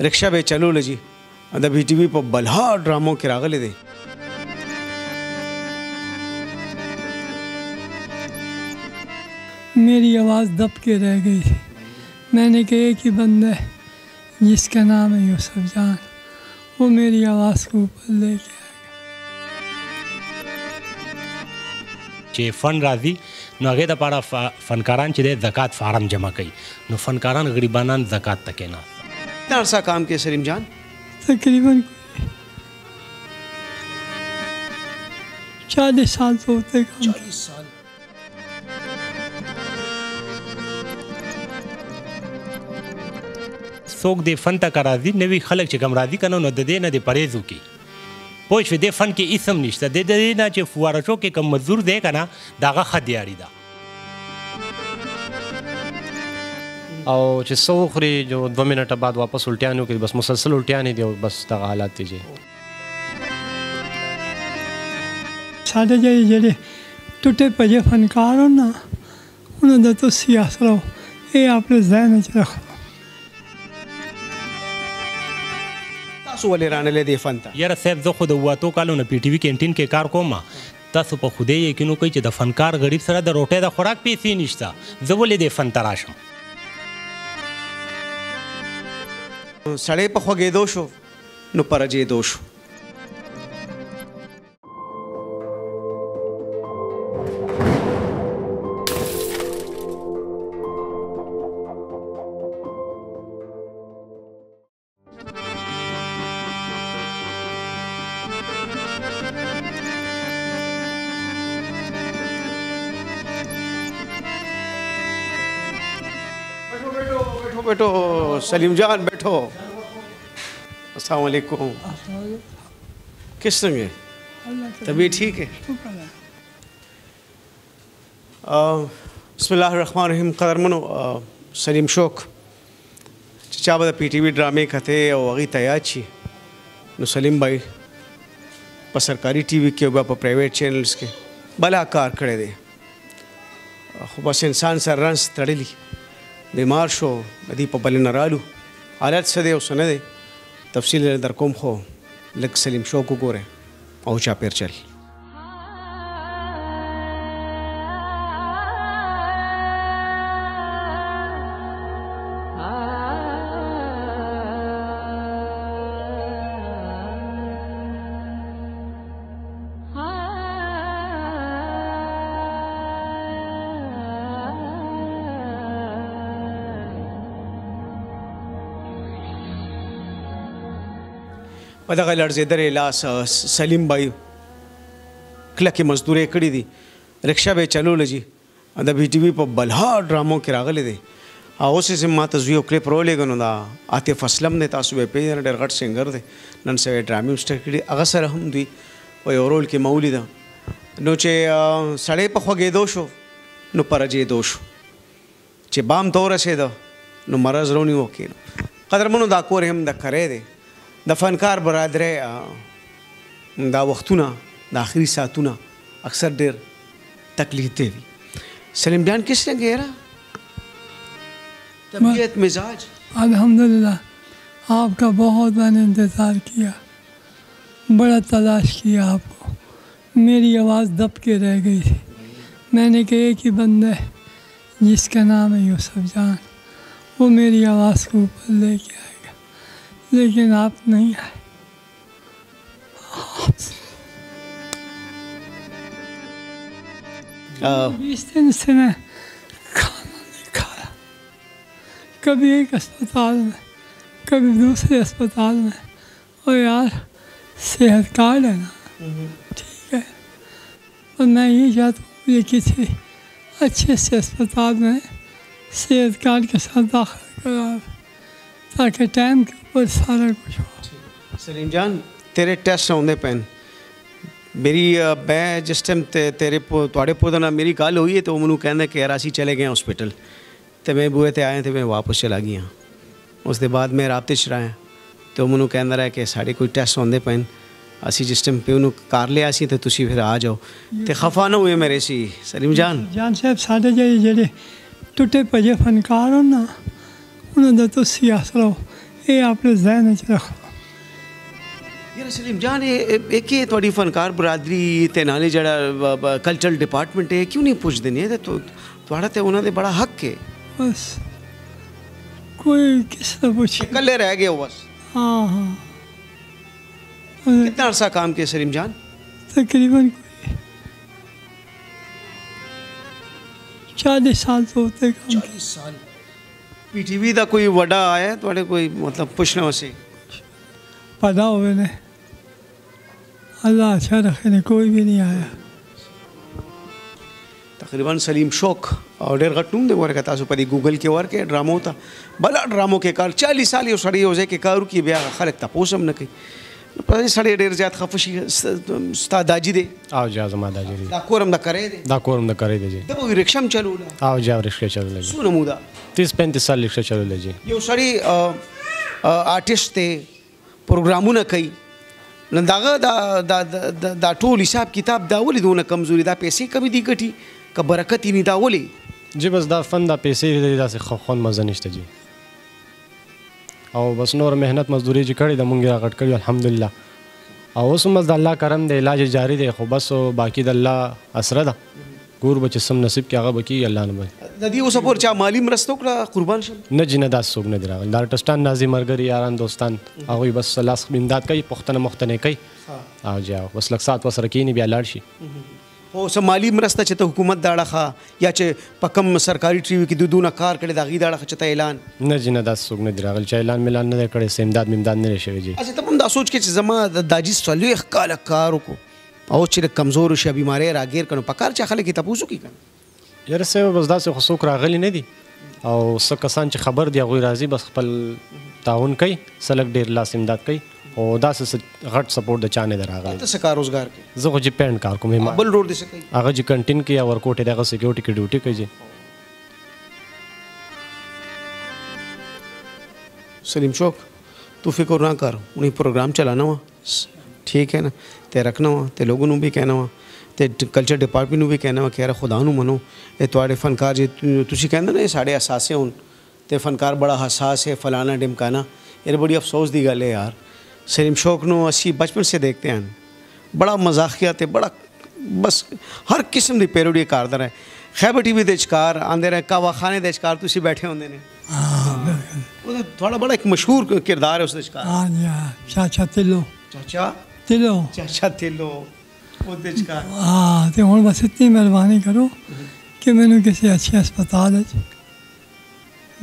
رکشا به چلول جی د بی ټي وي په بلها ډرامو کې راغلی دی. میری آواز دب کے رہ گئی تھی. میں نے کہا ایک ہی بندہ ہے جس کا نام ہے یوسف جان، وہ میری آواز کو اوپر لے کے آئے گا. چې فن راځي نو هغې دپاره فنکاران چې دی زکات فارم جمع کوي، نو فنکاران غریبانان زکات ته کېناست. کتنا عرصہ کام کیا سلیم جان؟ تقریباً 40 سال تو ہوتے کام. 40 سال. څوک دې فن ته که راځي نوي خلک چې کوم راځي که نه، نو د دې نه دې پرهیز وکړي. پوه شوې دې فن کې هېڅ هم نشته. د دې نه چې فوارچو کې کوم مزدور دی که نه، د هغه ښه دیاري ده. او چې څه وخوري جو 2 منټه بعد واپس الټیان وکړي، بس مسلسل الټیان دي او بس دغه حالات دي. ساڈے جڑے ٹوٹے پجے فنکار ہو نا، انہوں نے تو سیاست رہو یہ اپنے ذہن چ رکھو. تاسو ولې رانلی دې فن ته؟ یاره صاحب زه خو د 7 کالو نه پی ټي وي کینټین کې کار کوم. تاسو په خدای یقین وکړئ چې د فنکار غریب سره د روټۍ د خوراک پیسې نشته. زه ولې دې فن ته راشم؟ سړی په خوږېدو شو نو پرجېدو شو. بیٹھو سلیم جان بیٹھو. السلام علیکم. کس طرح ہے؟ طبیعت ٹھیک ہے؟ بسم اللہ الرحمن الرحیم. قدرمنو سلیم شوق چې چا به د پی ټي وي ډرامې کتې او هغې ته یاد شي، نو سلیم بھائی په سرکاري ټي وي کې او بیا په پرایویټ چینلز کې بلا کار کړی دی. خو بس انسان سر رنس تړلی، بیمار شو، د دې په بلنه رالو. حالت څه دی او څه نه دی تفصیل در کوم، خو لږ سلیم شوق وګورئ او چاپېر چل. په دغه لړزېدلې لاس سلیم بھائی کلکې مزدورۍ کړې دي. رکشا به چلوله جي د بی ټي وي په بلها ډرامو کې راغلی دی. اوس یې ما ته زوی یو کلیپ راولېږه، نو دا عاطف اسلم دی، تاسو به یې پېژنئ، ډېر غټ سینګر دی، نن سوی ډرامې هم سټارټ کړي. هغه سره هم دوی په یو رول کې ما ولیده. نو چې سړی په خوږېدو شو نو پرجېدو شو. چې بام ته ورسېده نو مرض رونیو کېنو. قدرمنو دا کور هم د کری دی. د فنکار برادرۍ دا وختونه د آخري ساعتونه اکثر ډېر تکلیف دے وي. سلیم جان کس طرح گہرا طبیعت مزاج؟ الحمدللہ آپ کا بہت میں نے انتظار کیا، بڑا تلاش کیا آپ کو. میری آواز دب کے رہ گئی تھی. میں نے کہا ایک ہی بندہ ہے جس کا نام ہے یوسف جان، وہ میری آواز کو اوپر لے کے آئے گا، لیکن آپ نہیں آئے. 20 دن سے میں کھانا نہیں کھایا، کبھی ایک اسپتال میں کبھی دوسرے اسپتال میں. اور یار صحت کارڈ ہے نا، ٹھیک ہے، اور میں یہ چاہتا ہوں یہ کسی اچھے سے اسپتال میں صحت کارڈ کے ساتھ داخل کرا تاکہ ٹائم کے اوپر سارا کچھ ہو. سلیم جان تیرے ٹیسٹ ہونے پین میری میں جس ٹائم تیرے تھوڑے پودوں میری گل ہوئی ہے تو مجھے کہنا کہ یار اسی چلے گئے ہاسپٹل، تو میں بوئے تے آئے تھے، میں واپس چلا گیا. اس کے بعد میں رابطے چ رہا تو مجھے کہنا رہا کہ سارے کوئی ٹیسٹ ہونے پین، اسی جس ٹائم پہ انہوں کار لیا سی تو تسی پھر آ جاؤ. تو خفا نہ ہوئے میرے سی سلیم جان. جان صاحب ساڈے جڑے ٹوٹے پجے فنکار ہو نا، انہوں نے تو سیاست رہو یہ اپنے ذہن چ رکھو. یار سلیم جان ایک یہ تھوڑی فنکار برادری تے نالے جڑا کلچرل ڈپارٹمنٹ ہے کیوں نہیں پوچھ دینی ہے تو تھوڑا تے انہوں نے بڑا حق ہے. بس کوئی کس طرح پوچھے کلے رہ گئے ہو بس. ہاں ہاں. کتنا عرصہ کام کیا سلیم جان؟ تقریباً 40 سال تو ہوتے کام. 40 سال. پی ٹی وی دا کوئی وڈا آیا تھوڑے کوئی مطلب پوچھنے واسے پیدا ہوئے نے اللہ اچھا رکھے نے کوئی بھی نہیں آیا. تقریباً سلیم شوق اور ډېر غټ نوم دی ورکه تاسو په دې ګوګل کې ورکې ډرامو ته بلا ډرامو کې کار 40 سال یو سړی یو ځای کې کار وکړي بیا خلک تپوس هم نه کوي. په دې سړی ډېر زیات خفه شي. ستا داجي دی او جا زما داجي دی دا کور هم د کرې دی دا کور هم د کرې دی جی د به رکشا هم چلوله او جا رکشا چلوله جی څونه موده 30-35 سال رکشا چلوله جی. یو سړی آرټسټ دی پروګرامونه کوي نو دغه دا ټول حساب کتاب دا ولې دونه کمزوري دا پیسې کمی دي ګټي که برکت یې نه دا ولې جی بس دا فن دا پیسې دی داسې خوند مزه نشته جی او بس نور محنت مزدوري چې کړې د مونږ را غټ کړي الحمدلله او اوس هم بس د الله کرم دی علاج جاری دی خو بس باقي د الله اسره ده ګور به چې سم نصیب کې هغه به کېږي الله نه به د دې اوس پور چا مالي مرسته وکړه قربان شم نه جی نه داسې څوک نه دی راغلی دا ارټسټان نازي ملګري یاران دوستان هغوی بس لاس امداد کوي پوښتنه مختنې کوي او جی بس لږ ساعت ورسره کښېني بیا لاړ شي. خو څه مالي مرسته چې ته حکومت د اړخه یا چې په کم سرکاري ټي وي کې دونه کار کړی د هغې د اړخه چې ته اعلان نه جی نه داسې څوک نه دی راغلی چې اعلان میلان نه دی کړی څه امداد ممداد نه دی شوی جی. اچھا ته هم دا سوچ کې چې زما د داجي 40 کاله کار وکړو او چې کمزور شي بیماری راګیر کړو په کار چې خلک یې تپوس وکړي کنه یاره صاحب بس داسې خو څوک راغلی نه دي او څه کسان چې خبر دي هغوی راځي بس خپل تعاون کوي څه لږ ډېر لاس امداد کوي او داسې غټ سپورټ د چا نه دی راغلی. ته څه کار روزګار کوې؟ زه خو جی پینټ کار کوم بل روډ دې څه کوي؟ هغه جی کنټین کې یا ورکوټ دی هغه سیکیورټي کې ډیوټي کوي جی. سلیم شوق تو فکر نہ کر انہیں پروگرام چلانا ہوا ٹھیک ہے نا تے رکھنا ہوا تے لوگوں نو بھی کہنا ہوا تے کلچر ڈپارٹمنٹ نو بھی کہنا ہوا کہ یار خدا نو منو اے تواڈے فنکار جی تسی کہندے نا ساڈے احساسے ہون تے فنکار بڑا حساس ہے فلانا ڈمکانا یہ بڑی افسوس دی گل ہے یار. سلیم شوق نو اسی بچپن سے دیکھتے ہیں بڑا مزاحیہ تے بڑا بس ہر قسم دی پیروڈی کاردا رہے. خیبر ٹی وی دے چکار آندے رہے کاوا خانے دے چکار تسی بیٹھے ہوندے نے تھوڑا بڑا ایک مشہور کردار ہے اس دے چکار. ہاں جی چاچا تلو چاچا تلو وہ دے چکار. ہاں تو ہوں بس اتنی مہربانی کرو کہ مینو کسی اچھے اسپتال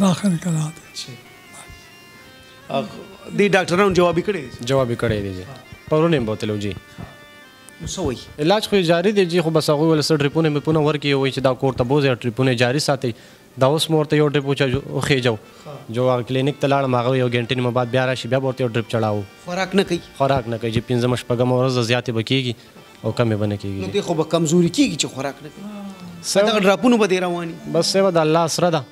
داخل کرا دے. دی ډاکټرانو جوابي کړی دی جی پرونه بوتلو جی څه وایي علاج خو جاری دی جی خو بس هغوی ول څه ډریپونه مې پونه ورکړي وایي چې دا کور ته بوځئ ډریپونه جاري ساتئ دا اوس مې ورته یو ډریپ وخېجو جو هغه کلینیک ته لاړم هغه یو ګنټې نه بعد بیا راشي بیا به ورته یو ډریپ چړاو. خوراک نه کوي جی 15 شپږم ورځ زیاتې به کېږي او کمې به نه کېږي. نو دې خو به کمزوري کېږي چې خوراک نه کوي دغه ډراپونه به دې رواني بس سیوه د الله اسره ده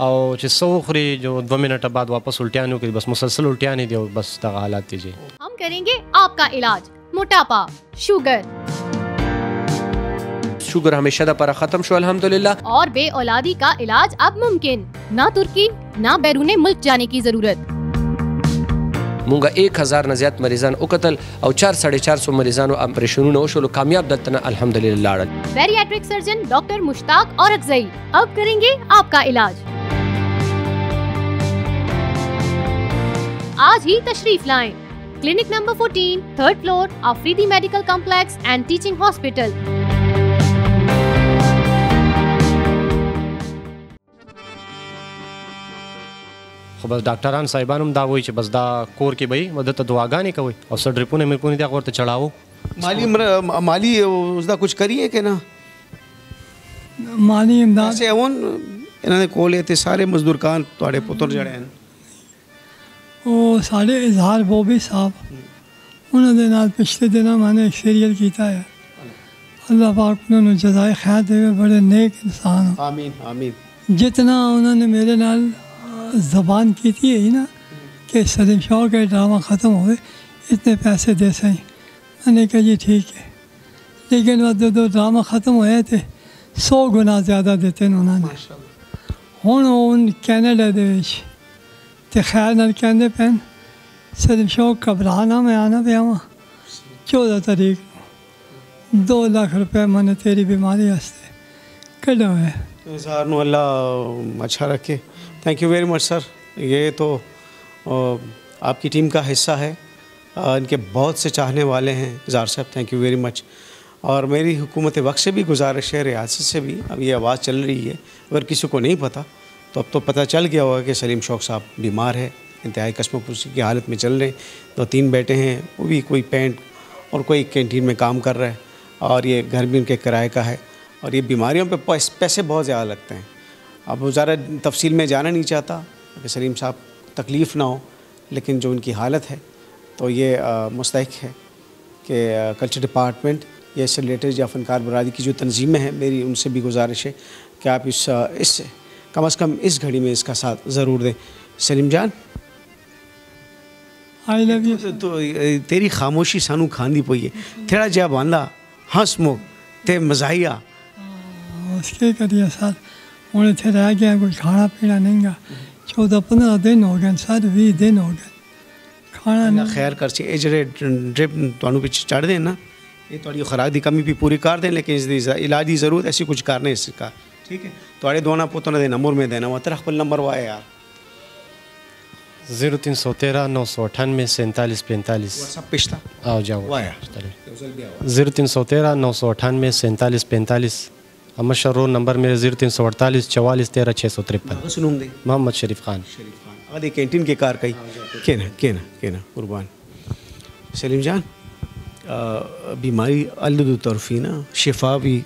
او چې څه وخوري جو 2 منټه بعد واپس الټیاں وکړي بس مسلسل الټیاں دي او بس دغه حالات دي جی. ہم کریں گے آپ کا علاج موٹاپا شوگر ہمیشہ دا پر ختم شو الحمدللہ اور بے اولادی کا علاج اب ممکن نہ ترکی نہ بیرون ملک جانے کی ضرورت. مونږه 1000 نه زیات مریضان وکتل او 400 مریضانو اپریشنونه وشول کامیاب دلته الحمدللہ لاړل. بیریاٹرک سرجن ڈاکٹر مشتاق اورکزئی اب کریں گے آپ کا علاج. آج ہی تشریف لائیں کلینک نمبر 14 3rd فلور آفریدی میڈیکل کمپلیکس اینڈ ٹیچنگ ہاسپٹل. خو بس ډاکټران صاحبان هم دا وایي چې بس دا کور کې به یې ودته دعاګانې کوئ او څه ډریپونه میرپونې دي هغه ورته چړاو. مالی اس دا کچھ کریے کہ نا مالی امداد ایسے اون انہوں نے کولے تے سارے مزدور کان تواڈے پتر جڑے ہیں وہ سارے اظہار بوبی صاحب انہوں نے نال پچھلے دنوں میں نے ایک سیریل کیتا ہے. اللہ پاک انہوں نے جزائے خیر دے بڑے نیک انسان. آمین آمین. جتنا انہوں نے میرے نال زبان کی تھی یہی نا کہ سلیم شوق کا ڈرامہ ختم ہوئے اتنے پیسے دے سہیں. میں نے کہا جی ٹھیک ہے لیکن وہ دو ڈرامہ ختم ہوئے تھے 100 گنا زیادہ دیتے انہوں نے. ہوں ان کینیڈا دے تے خیر نال کہندے پین سلیم شوق گھبرانا میں آنا پیا وا 14 تاریخ 2 لاکھ روپے میں نے تیری بیماری واسطے کڈا ہے سر نو اللہ اچھا رکھے. تھینک یو ویری مچ سر. یہ تو آپ کی ٹیم کا حصہ ہے. ان کے بہت سے چاہنے والے ہیں اظہار صاحب. تھینک یو ویری مچ. اور میری حکومت وقت سے بھی گزارش ہے, ریاست سے بھی, اب یہ آواز چل رہی ہے, اگر کسی کو نہیں پتہ تو اب تو پتہ چل گیا ہوگا کہ سلیم شوق صاحب بیمار ہے, انتہائی قسم پرسی کی حالت میں چل رہے ہیں. 2-3 بیٹے ہیں, وہ بھی کوئی پینٹ اور کوئی کینٹین میں کام کر رہا ہے, اور یہ گھر بھی ان کے کرائے کا ہے, اور یہ بیماریوں پہ پیسے بہت زیادہ لگتے ہیں. اب وہ زیادہ تفصیل میں جانا نہیں چاہتا کہ سلیم صاحب تکلیف نہ ہو, لیکن جو ان کی حالت ہے تو یہ مستحق ہے کہ کلچر ڈپارٹمنٹ یا اس سے ریلیٹڈ یا فنکار برادری کی جو تنظیمیں ہیں, میری ان سے بھی گزارش ہے کہ آپ اس کم از کم اس گھڑی میں اس کا ساتھ ضرور دیں. سلیم جان, آئی لو یو. تو تیری خاموشی سانو کھاندی پئی ہے. تھوڑا جہا باندھا ہنس مو تے مزاحیہ اس کے کریے سر ہوں اتنے رہ گیا, کوئی کھانا پینا نہیں گا. 14-15 دن ہو گئے سر, 20 دن ہو گئے کھانا نہیں. خیر کر سی یہ جڑے ڈرپ تمہیں پچھے چڑھ دیں نا, یہ تھوڑی خوراک کی کمی بھی پوری کر دیں, لیکن اس کی علاج کی ضرورت ایسی کچھ کرنے اس کا. ٹھیک ہے, تھوڑے دونوں پوتوں نے نمبر میں دینا وہ تیرا خپل نمبر ہوا ہے یار 0313 998 47 45. سب پچھتا آؤ جاؤ ہوا ہے 0313 998 47 45. امشر رول نمبر میرے 0348 44 13 653. سنوں دے محمد شریف خان. شریف خان اگر کینٹین کے کار کئی کہنا قربان. سلیم جان, بیماری اللہ طرفی نا, شفا بھی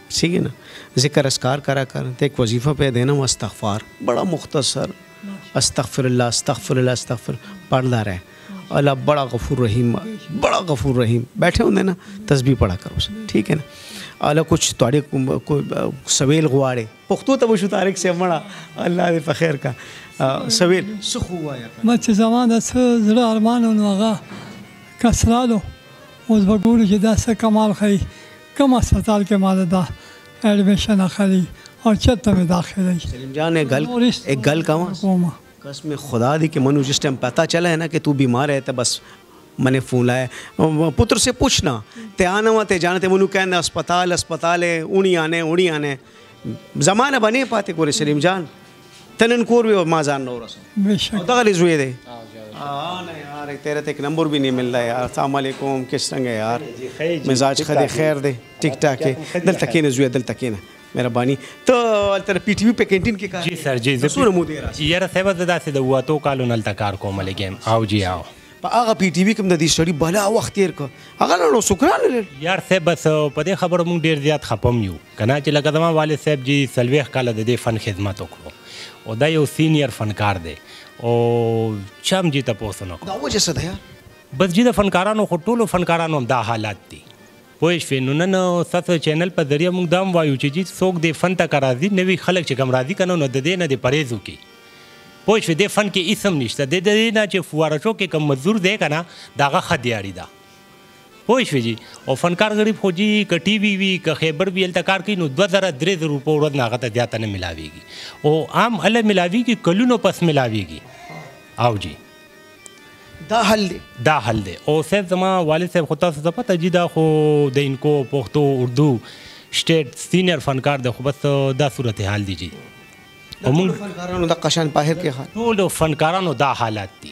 ٹھیک ہے نا, ذکر اذکار کرا کر تو ایک وظیفہ پہ دینا وہ استغفار, بڑا مختصر استغفر اللہ استغفر اللہ استغفر پڑھتا رہے. اللہ بڑا غفور رحیم, بڑا غفور رحیم. بیٹھے ہوں نا تسبیح پڑھا کرو, ٹھیک ہے نا. اللہ کچھ تھوڑے سویل غواڑے پختو تو وہ تاریخ سے بڑا اللہ دے فخیر کا سویل سخ ہوا یا بچے زمان زړه ارمان ونوغه کسرالو اوس به ګورو چې داسې کمال ښایي کوم اسپتال کې ماده دا ایڈمیشن اخلي اور چته میں داخل ہے. سلیم جان ایک گل کہاں قسم خدا دی کہ منو جس ٹائم پتہ چلا ہے نا کہ تو بیمار ہے تو بس میں نے فون لایا پتر سے پوچھنا تے آنا ہوا تے جانا تے منو کہنا اسپتال ہے اونی آنے زمانہ بنے پاتے کورے. سلیم جان تنن کور بھی مازان نو رسو بے شک دغلی زوئے دے نہیں یار تیرے تے ایک نمبر بھی نہیں مل رہا ہے یار. السلام علیکم, کس رنگ ہے یار, مزاج خدے خیر دے ٹک ٹاک ہے دل تکین زوئے دل تکین میرا بانی. تو تیرا پی ٹی وی پہ کینٹین کے کار جی سر جی سور مو دے رہا یار صاحب زدا سے دوا تو کالو نل تکار کوم لګم آو جی آو هغه پی ټي وي کوم د دې سړي بلا وخت تیر کو هغه نو سکران یار صاحب بس په دې خبره مونږ ډیر زیات خپم یو کنه چې لکه زما والد صاحب جی سلويخ کاله د دې فن خدمت وکړو او دا یو سینیئر فنکار دی او چم جی تاسو نه دا وجه څه ده یار بس جی د فنکارانو خو ټولو فنکارانو دا حالات دي پوه شوې نو نن ستاسو چینل په ذریعه مونږ دا هم وایو چې جی څوک د فن ته راځي نوي خلک چې کوم راځي کنه نو د دې نه د پرهیز وکړي پوه شوې د فن کې اسم نشته د دې نه چې فواره شو کې کوم مزدور دی که نه د هغه ښه دیاري ده پوه شوې جي او فنکار غریب خو جي که ټي وي وي که خیبر وي هلته کار کوي نو 2000-3000 روپو ورځ نه هغه ته زیاته نه ملاویږي او عام هله ملاویږي کلونو پس ملاویږي او جي دا حل دی دا حل دی او صاحب زما والد صاحب خو تاسو ته پته جي دا خو د انکو پښتو اردو سټیټ سینیئر فنکار دی خو بس دا صورتحال دی جي ټول فنکارانو د قشان باهر کې حال ټول فنکارانو دا حالات دي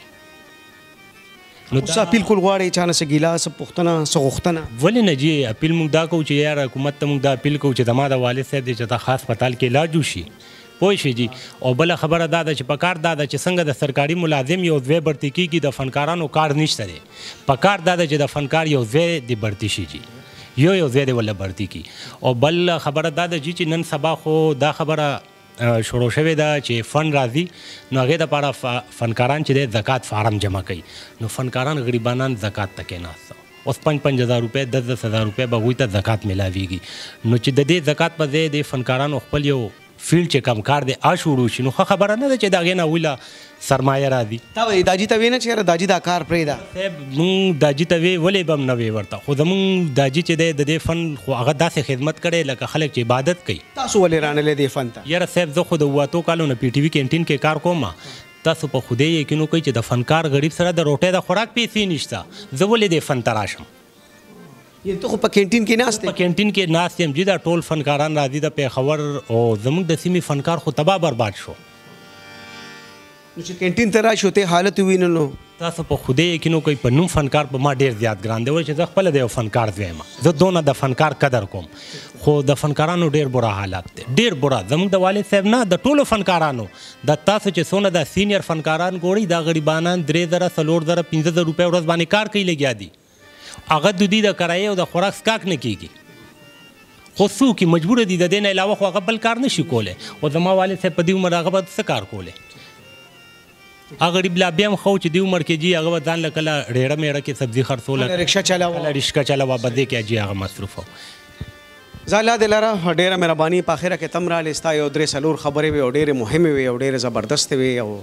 نو څه اپیل کول غواړي چانه څه ګیلاس پښتنه څه غوښتنه ولې نه جي اپیل موږ دا کوو چې یار حکومت ته موږ دا اپیل کوو چې زما د والد صاحب دی چې دا خاص هسپتال کې علاج وشي پوه شوې جي او بله خبره دا ده چې پکار دا ده چې څنګه د سرکاري ملازم یو ځای برتي کېږي د فنکارانو کار نشته دی پکار دا ده چې د فنکار یو ځای دی برتي شي جي یو ځای دی ولا برتي کی او بل خبره دا ده چې نن سبا خو دا خبره شروع شوې ده چې فن راځي نو هغې دپاره فنکاران چې دی زکات فارم جمع کوي نو فنکاران غریبانان زکات ته کېناسته اوس 5,000 روپۍ 10,000 روپۍ به هغوی ته زکات ملاویږي نو چې د دې زکات په ځای د فنکارانو خپل یو فیلډ چې کم کار دی شروع شي نو ښه خبره نه ده چې د هغې نه ویله سرمایه راځي تا وایي داجي ته ویې نه چې یاره داجي دا کار پرېږده صاحب مونږ داجي ته ولې به هم نه وې ورته خو زمونږ داجي چې دی د دې فن خو هغه داسې خدمت کړی لکه خلک چې عبادت کوي تاسو ولې رانلی دې فن ته یاره صاحب زه خو د 8 کالو نه پی ټي وي کینټین کې کار کوم تاسو په خدای یقین وکړئ چې د فنکار غریب سره د روټۍ د خوراک پیسې نشته زه ولې دې فن ته راشم یعنې ته خو په کینټین کې ناست په کینټین کې ناست یم جي دا ټول فنکاران راځي د پېښور او زموږ د سیمې فنکار خو تباه برباد شو نو چې کینټین ته راشو ته حالت ووینو نو تاسو په خدای یقین وکړئ په نوم فنکار په ما ډېر زیات ګران دی وایي چې زه خپله د یو فنکار زوی یم زه دونه د فنکار قدر کوم خو د فنکارانو ډېر بره حالات دی ډېر بره زموږ د والد صاحب نه د ټولو فنکارانو د تاسو چې څونه د سینیر فنکاران ګورئ دا غریبانان 3000 4000 5000 روپۍ ورځ باندې کار کوي لګیا دي هغه د دوی د کرایې او د خوراک سکاک نه کېږي خو څوک مجبوره دي د دې نه علاوه خو هغه بل کار نشي کولی او زما والد صاحب په دې عمر هغه به څه کار کولی هغه غریب لا بیا هم خو چې دې عمر کې جي هغه به ځان له کله ریړه میړه کې سبزي خرڅوله رکشا چلاوه کله رشکه چلاوه به دې کې جي هغه مصروف وو زه الله دې لره ډېره مهرباني په اخره کې تم راغلې ستا یو 3 خبرې وې او ډېرې مهمې وې او ډېرې زبردست وې او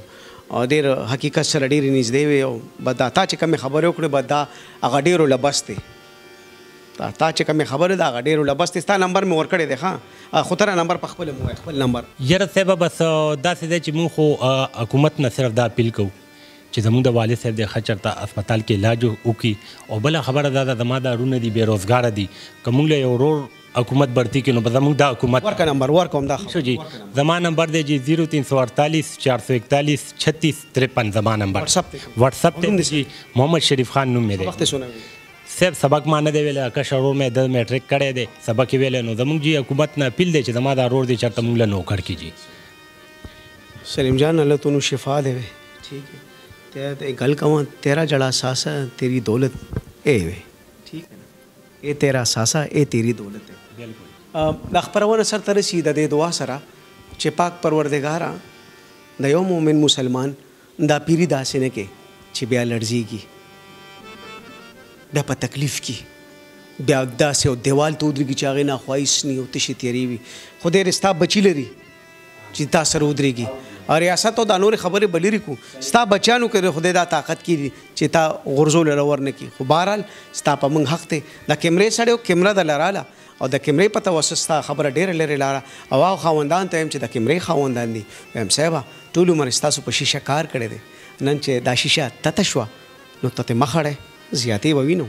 ډېر حقیقت سره ډېرې نږدې وې او به دا تا چې کومې خبرې وکړې به دا هغه ډېرو لبس دی تا چې کومې خبرې ده هغه ډېرو لبس دی ستا نمبر مې ورکړی دی ښه خو ته نمبر په خپله مو وایه خپل نمبر یاره صاحبه بس داسې دی چې مونږ خو حکومت نه صرف دا اپیل کوو چې زموږ د والد صاحب د ښه چېرته اسپتال کې علاج وکړي او بله خبره دا ده زما دا وروڼه دي بېروزګاره دي که مونږ له یو ورور حکومت بھرتی کړي نو به زموږ دا حکومت ورکه نمبر ورکوم دا شو جی زما نمبر دی جی 0348 441 3653 زما نمبر واٹسپ ته جی محمد شریف خان نوم مې دی وخت سونه صاحب سبق ما نه دی ویلی کشر ورور مې د میټریک کړی دی سبق یې ویلی نو زموږ جي حکومت نه اپیل دی چې زما دا ورور دی چېرته مونږ له نوکر کړي جي سلیم جان اللہ تونوں شفا دے ٹھیک ہے تے گل کہاں تیرا جڑا ساسا تیری دولت اے وے ٹھیک ہے نا اے تیرا ساسا اے تیری دولت ہے بالکل اخبرونه سر ترسي د دعا سره چې پاک پروردگارا د یو مومن مسلمان دا پیری داسې نه کې چې بیا لړزيږي بیا په تکلیف کې بیا داسې او دیوال ته ودرېږي چې هغې نه خواهیس ني او تشې تیرې وي خدای رستا بچي لري چې تا سره ودرېږي او ریاست او دا نورې خبرې به لرې کړو ستا بچیانو کې خدای دا طاقت کړي چې تا غورځول راور نه کړي خو بهرحال ستا په موږ حق دی د کیمرې سړی کیمره د لراله او د کیمرې په توسط ستا خبره ډېره لرې لاړه او هغه خاوندان ته یم چې د کیمرې خاوندان دي وایم صاحبه ټول عمر ستاسو په شیشه کار کړی دی نن چې دا شیشه تته شوه نو ته مه خړی زیاتې به وینو